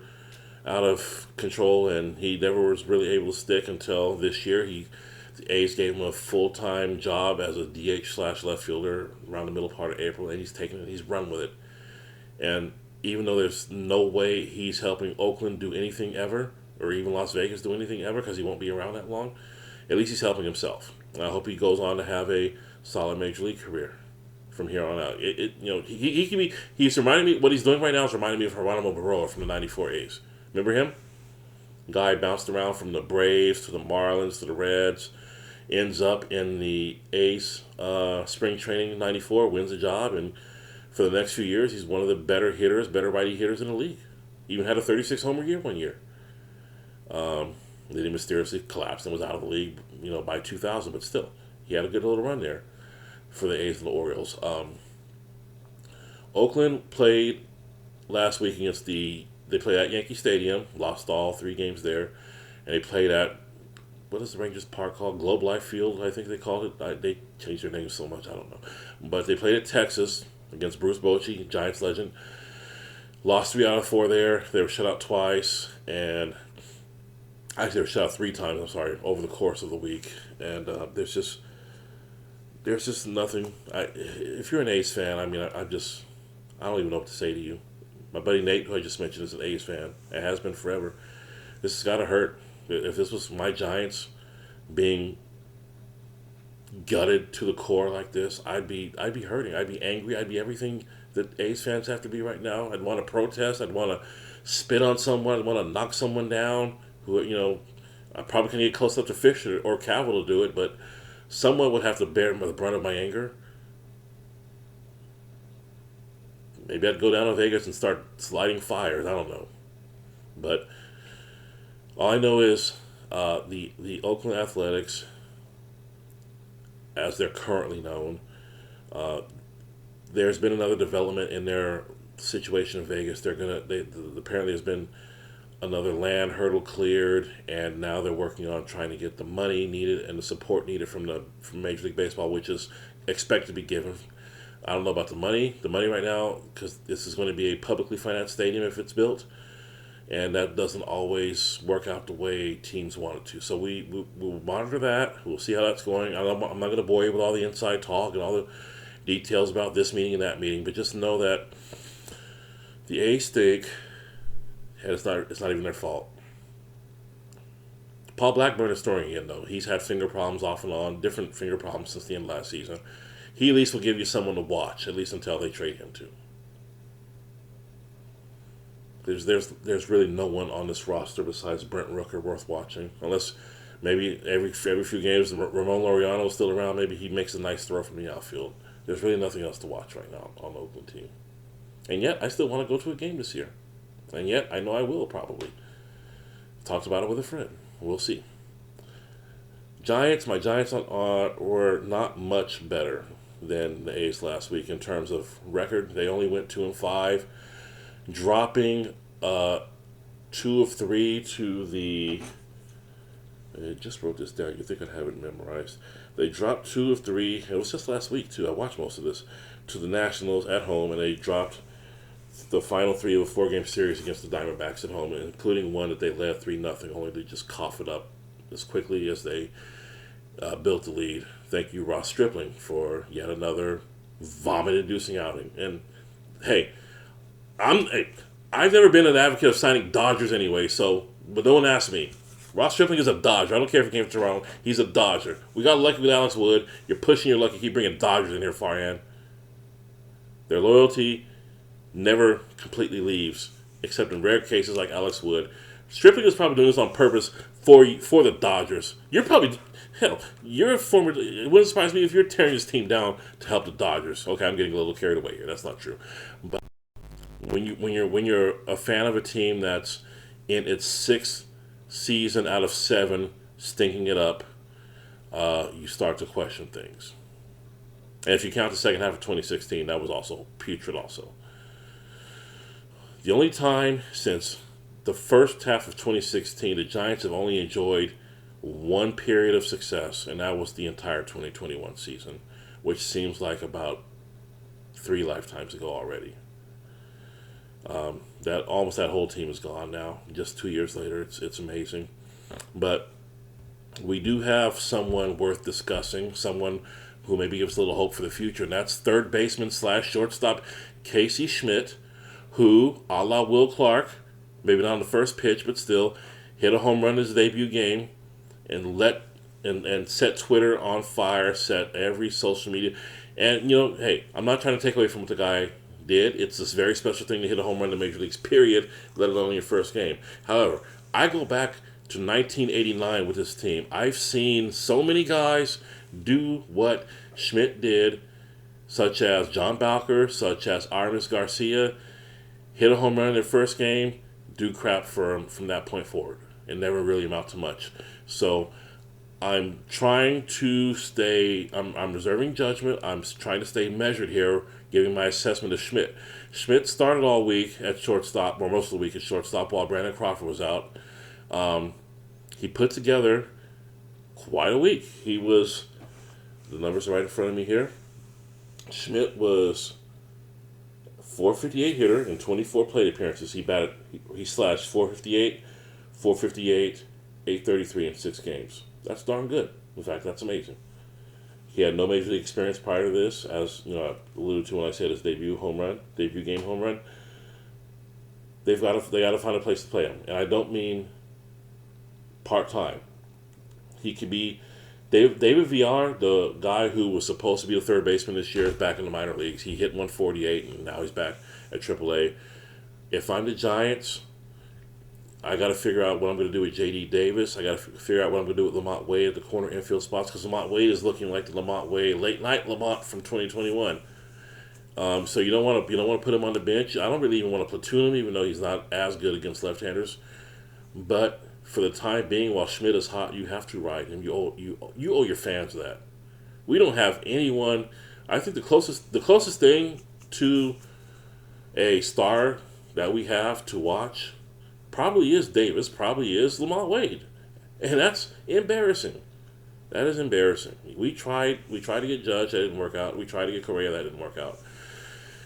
out of control, and he never was really able to stick until this year. The A's gave him a full-time job as a DH / left fielder around the middle part of April, and he's run with it. And even though there's no way he's helping Oakland do anything ever, or even Las Vegas do anything ever, because he won't be around that long, at least he's helping himself. And I hope he goes on to have a solid major league career. from here on out. He can be. He's reminding me what he's doing right now is reminding me of Geronimo Barroa from the '94 A's. Remember him? Guy bounced around from the Braves to the Marlins to the Reds, ends up in the A's spring training in '94, wins the job, and for the next few years, he's one of the better righty hitters in the league. Even had a 36 homer year one year. Then he mysteriously collapsed and was out of the league, by 2000. But still, he had a good little run there for the A's and the Orioles. Oakland played last week against they played at Yankee Stadium, lost all 3 games there, and they played at, what is the Rangers Park called? Globe Life Field, I think they called it. They changed their name so much, I don't know. But they played at Texas against Bruce Bochy, Giants legend. Lost 3 out of 4 there. They were shut out twice, and actually they were shut out 3 times, over the course of the week. And there's just nothing. If you're an A's fan, I don't even know what to say to you. My buddy Nate, who I just mentioned, is an A's fan. It has been forever. This has got to hurt. If this was my Giants being gutted to the core like this, I'd be hurting. I'd be angry. I'd be everything that A's fans have to be right now. I'd want to protest. I'd want to spit on someone. I'd want to knock someone down. I probably can't get close enough to Fish or Cavill to do it, but someone would have to bear the brunt of my anger. Maybe I'd go down to Vegas and start sliding fires. I don't know. But all I know is the Oakland Athletics, as they're currently known, there's been another development in their situation in Vegas. Apparently there's been another land hurdle cleared, and now they're working on trying to get the money needed and the support needed from Major League Baseball, which is expected to be given. I don't know about the money. The money right now, because this is going to be a publicly financed stadium if it's built, and that doesn't always work out the way teams want it to. So we'll monitor that. We'll see how that's going. I'm not going to bore you with all the inside talk and all the details about this meeting and that meeting, but just know that the A's stink, and it's not even their fault. Paul Blackburn is throwing again, though. He's had finger problems off and on, different finger problems since the end of last season. He at least will give you someone to watch, at least until they trade him too. There's really no one on this roster besides Brent Rooker worth watching, unless maybe every few games Ramon Laureano is still around. Maybe he makes a nice throw from the outfield. There's really nothing else to watch right now on the Oakland team, and yet I still want to go to a game this year, and yet I know I will probably. Talked about it with a friend. We'll see. My Giants were not much better than the A's last week in terms of record. They only went 2-5, dropping 2 of 3 to the. I just wrote this down. You think I'd have it memorized? They dropped 2 of 3. It was just last week too. I watched most of this to the Nationals at home, and they dropped the final 3 of a 4-game series against the Diamondbacks at home, including one that they led 3-0, only to just cough it up as quickly as they built the lead. Thank you, Ross Stripling, for yet another vomit-inducing outing. And hey, I've never been an advocate of signing Dodgers anyway, but don't ask me. Ross Stripling is a Dodger. I don't care if he came from Toronto. He's a Dodger. We got lucky with Alex Wood. You're pushing your luck to keep bringing Dodgers in here, Farhan. Their loyalty never completely leaves, except in rare cases like Alex Wood. Stripling is probably doing this on purpose for the Dodgers. You're a former. It wouldn't surprise me if you're tearing this team down to help the Dodgers. Okay, I'm getting a little carried away here. That's not true. But when you're a fan of a team that's in its 6th season out of 7, stinking it up, you start to question things. And if you count the second half of 2016, that was also putrid. Also, the only time since the first half of 2016, the Giants have only enjoyed one period of success, and that was the entire 2021 season, which seems like about 3 lifetimes ago already. That whole team is gone now. Just 2 years later, it's amazing. But we do have someone worth discussing, someone who maybe gives a little hope for the future, and that's third baseman / shortstop Casey Schmidt, who, a la Will Clark, maybe not on the first pitch, but still, hit a home run in his debut game and set Twitter on fire, set every social media. And, hey, I'm not trying to take away from what the guy did. It's this very special thing to hit a home run in the major leagues, period, let alone in your first game. However, I go back to 1989 with this team. I've seen so many guys do what Schmidt did, such as John Bowker, such as Aramis Garcia, hit a home run in their first game, do crap from that point forward. It never really amount to much. So I'm trying to stay, I'm reserving judgment. I'm trying to stay measured here, giving my assessment of Schmidt. Schmidt started all week at shortstop, or most of the week at shortstop, while Brandon Crawford was out. He put together quite a week. The numbers are right in front of me here. Schmidt was 458 hitter in 24 plate appearances. He slashed 458, 458, 833 in 6 games. That's darn good. In fact, that's amazing. He had no major league experience prior to this, as I alluded to when I said his debut game home run. They got to find a place to play him, and I don't mean part time. He could be David Villar, the guy who was supposed to be the third baseman this year, is back in the minor leagues. He hit 148, and now he's back at AAA. If I'm the Giants, I got to figure out what I'm going to do with J.D. Davis. I got to figure out what I'm going to do with Lamont Wade at the corner infield spots, because Lamont Wade is looking like the Lamont Wade, late night Lamont from 2021. So you don't want to put him on the bench. I don't really even want to platoon him, even though he's not as good against left-handers. But for the time being, while Schmidt is hot, you have to ride him. You owe your fans that. We don't have anyone. I think the closest thing to a star that we have to watch probably is Davis, probably is Lamont Wade, and that's embarrassing. That is embarrassing. We tried to get Judge, that didn't work out. We tried to get Correa, that didn't work out.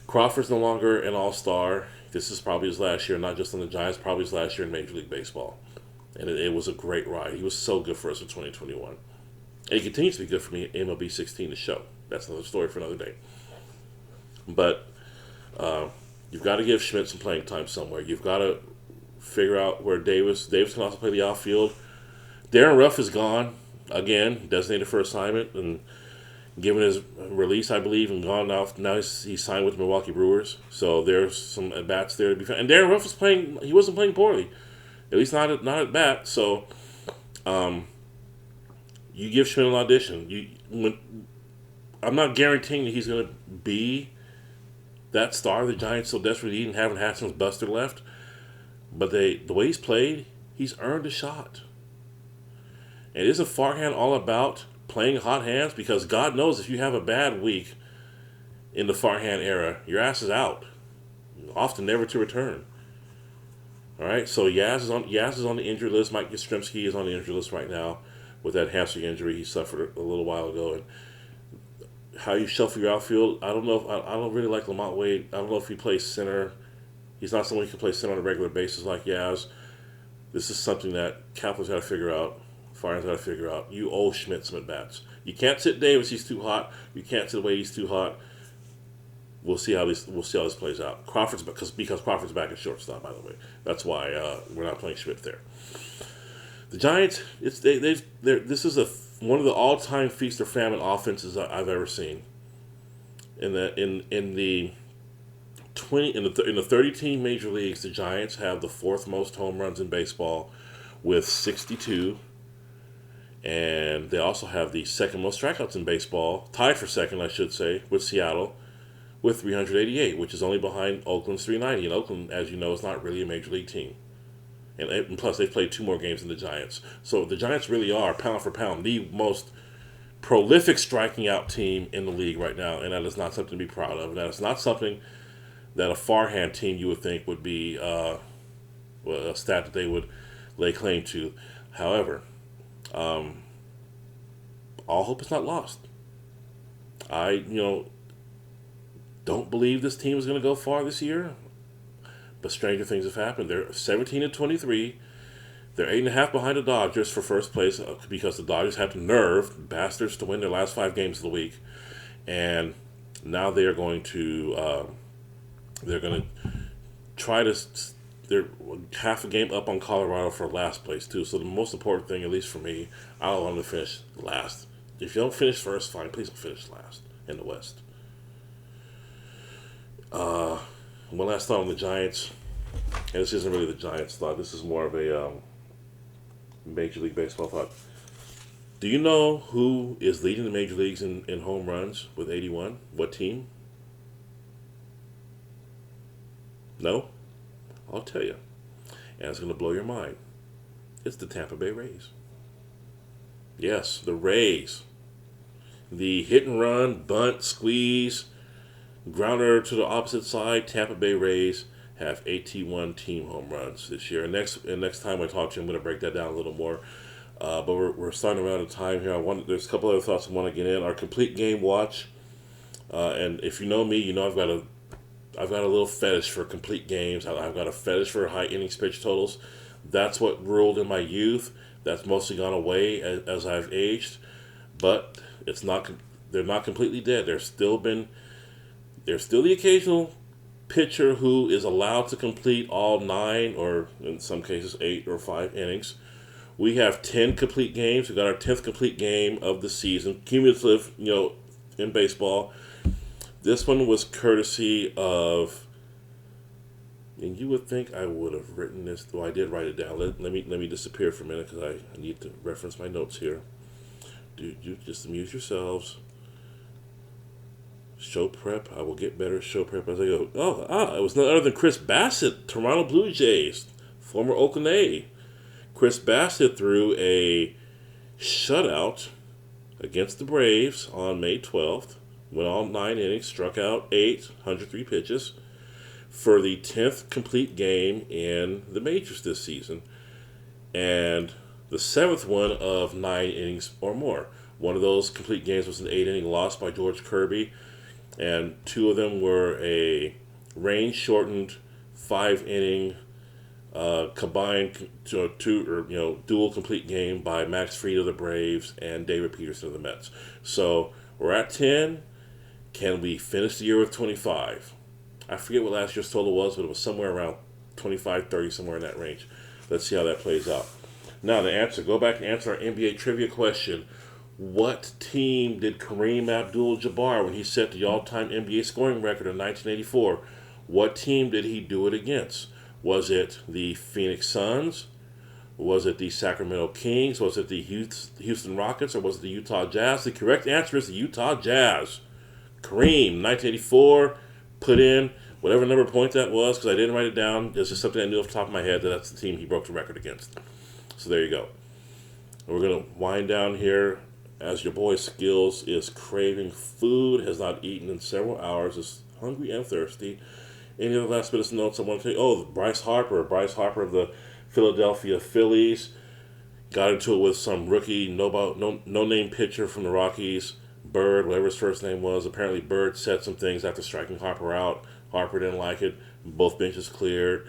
Crawford's no longer an all-star. This is probably his last year, not just on the Giants, probably his last year in Major League Baseball. And it was a great ride. He was so good for us in 2021. And he continues to be good for me in MLB 16 to show. That's another story for another day. But you've got to give Schmidt some playing time somewhere. You've got to figure out where Davis can also play the outfield. Darren Ruff is gone, again, designated for assignment, and given his release, I believe, and gone now. Now he's signed with the Milwaukee Brewers. So there's some at-bats there to be found. And Darren Ruff he wasn't playing poorly. At least not at bat. So, you give Schmidt an audition. I'm not guaranteeing that he's going to be that star the Giants so desperately need and haven't had since Buster left. But the way he's played, he's earned a shot. And isn't Farhan all about playing hot hands? Because God knows if you have a bad week in the Farhan era, your ass is out, often never to return. All right, so Yaz is on the injury list. Mike Yastrzemski is on the injury list right now with that hamstring injury he suffered a little while ago. And how you shuffle your outfield, I don't know. I don't really like Lamont Wade. I don't know if he plays center. He's not someone who can play center on a regular basis like Yaz. This is something that Kapler's got to figure out. Farhan's got to figure out. You owe Schmidt some at-bats. You can't sit Davis. He's too hot. You can't sit Wade. He's too hot. We'll see how this plays out. Because Crawford's back at shortstop, by the way. That's why we're not playing Schmidt there. The Giants, this is one of the all-time feast or famine offenses I've ever seen. In the 30-team major leagues, the Giants have the 4th most home runs in baseball with 62, and they also have the 2nd most strikeouts in baseball, tied for 2nd, I should say, with Seattle, with 388, which is only behind Oakland's 390. And Oakland, as you know, is not really a major league team. And plus, they've played 2 more games than the Giants. So the Giants really are, pound for pound, the most prolific striking out team in the league right now. And that is not something to be proud of. And that is not something that a Farhan team you would think would be a stat that they would lay claim to. However, all hope is not lost. Don't believe this team is going to go far this year, but stranger things have happened. They're 17-23. They're 8.5 behind the Dodgers for first place because the Dodgers had the nerve, bastards, to win their last 5 games of the week, and now they're going to try to. They're half a game up on Colorado for last place too. So the most important thing, at least for me, I don't want them to finish last. If you don't finish first, fine. Please don't finish last. in the West. One last thought on the Giants, and this isn't really the Giants' thought. This is more of a Major League Baseball thought. Do you know who is leading the major leagues in home runs with 81? What team? No? I'll tell you. And it's going to blow your mind. It's the Tampa Bay Rays. Yes, the Rays. The hit and run, bunt, squeeze, grounder to the opposite side, Tampa Bay Rays have 81 team home runs this year. And next time I talk to you, I'm going to break that down a little more. But we're starting around of time here. There's a couple other thoughts I want to get in. Our complete game watch, and if you know me, you know I've got a little fetish for complete games. I've got a fetish for high innings pitch totals. That's what ruled in my youth. That's mostly gone away as I've aged, but it's not. They're not completely dead. There's still the occasional pitcher who is allowed to complete all 9, or in some cases 8 or 5 innings. We have 10 complete games. We got our 10th complete game of the season, cumulative, in baseball. This one was courtesy of, and you would think I would have written this. Well, I did write it down. Let me disappear for a minute because I need to reference my notes here. Dude, you just amuse yourselves. Show prep. I will get better at show prep as I go. It was none other than Chris Bassett, Toronto Blue Jays, former Oakland A. Chris Bassett threw a shutout against the Braves on May 12th. Went all 9 innings, struck out 8, 103 pitches for the 10th complete game in the majors this season. And the 7th one of 9 innings or more. One of those complete games was an 8-inning loss by George Kirby, and 2 of them were a rain-shortened 5-inning combined dual complete game by Max Fried of the Braves and David Peterson of the Mets. So we're at 10. Can we finish the year with 25? I forget what last year's total was, but it was somewhere around 25, 30, somewhere in that range. Let's see how that plays out. Now go back and answer our NBA trivia question. What team did Kareem Abdul-Jabbar, when he set the all-time NBA scoring record in 1984, what team did he do it against? Was it the Phoenix Suns? Was it the Sacramento Kings? Was it the Houston Rockets? Or was it the Utah Jazz? The correct answer is the Utah Jazz. Kareem, 1984, put in whatever number point that was, because I didn't write it down. It's just something I knew off the top of my head that that's the team he broke the record against. So there you go. We're going to wind down here as your boy Skillz is craving food, has not eaten in several hours, is hungry and thirsty. Any other last bit of notes I want to tell you? Bryce Harper of the Philadelphia Phillies got into it with some rookie no-name pitcher from the Rockies, Bird, whatever his first name was. Apparently Bird said some things after striking Harper out. Harper didn't like it. Both benches cleared.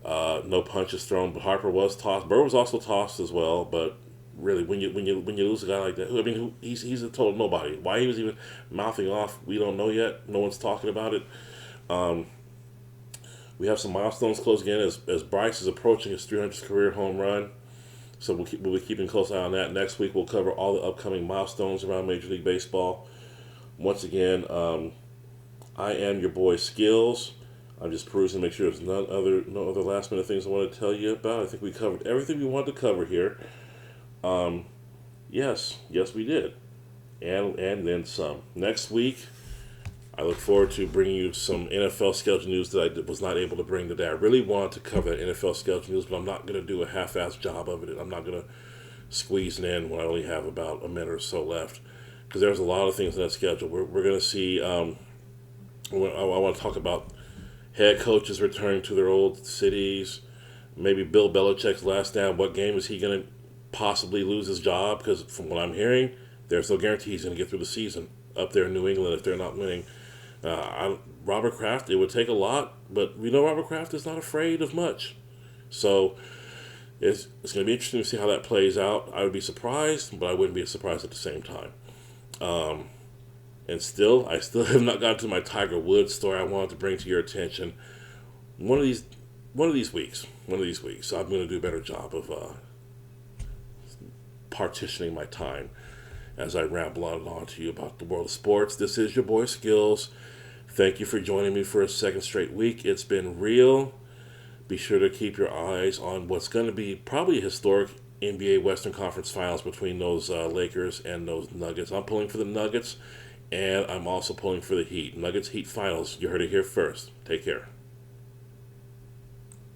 No punches thrown, but Harper was tossed. Bird was also tossed as well, but really, when you lose a guy like that, he's a total nobody. Why he was even mouthing off, we don't know yet. No one's talking about it. We have some milestones closing in as Bryce is approaching his 300th career home run. So we'll be keeping a close eye on that. Next week we'll cover all the upcoming milestones around Major League Baseball. Once again, I am your boy Skillz. I'm just perusing to make sure there's no other last minute things I want to tell you about. I think we covered everything we wanted to cover here. Yes, we did, and then some. Next week, I look forward to bringing you some NFL schedule news that I was not able to bring today. I really wanted to cover that NFL schedule news, but I'm not going to do a half-assed job of it. I'm not going to squeeze it in when I only have about a minute or so left, because there's a lot of things in that schedule. We're going to see. I want to talk about head coaches returning to their old cities. Maybe Bill Belichick's last down. What game is he going to possibly lose his job? Because from what I'm hearing, there's no guarantee he's going to get through the season up there in New England if they're not winning. Robert Kraft, it would take a lot, but we know Robert Kraft is not afraid of much. So it's going to be interesting to see how that plays out. I would be surprised, but I wouldn't be surprised at the same time. And I still have not gotten to my Tiger Woods story I wanted to bring to your attention. One of these weeks, I'm going to do a better job of partitioning my time. as I ramble on to you about the world of sports. This is your boy Skills. Thank you for joining me for a second straight week. It's been real. Be sure to keep your eyes on what's going to be probably a historic NBA Western Conference Finals between those Lakers and those Nuggets. I'm pulling for the Nuggets, and I'm also pulling for the Heat. Nuggets Heat Finals. You heard it here first. Take care.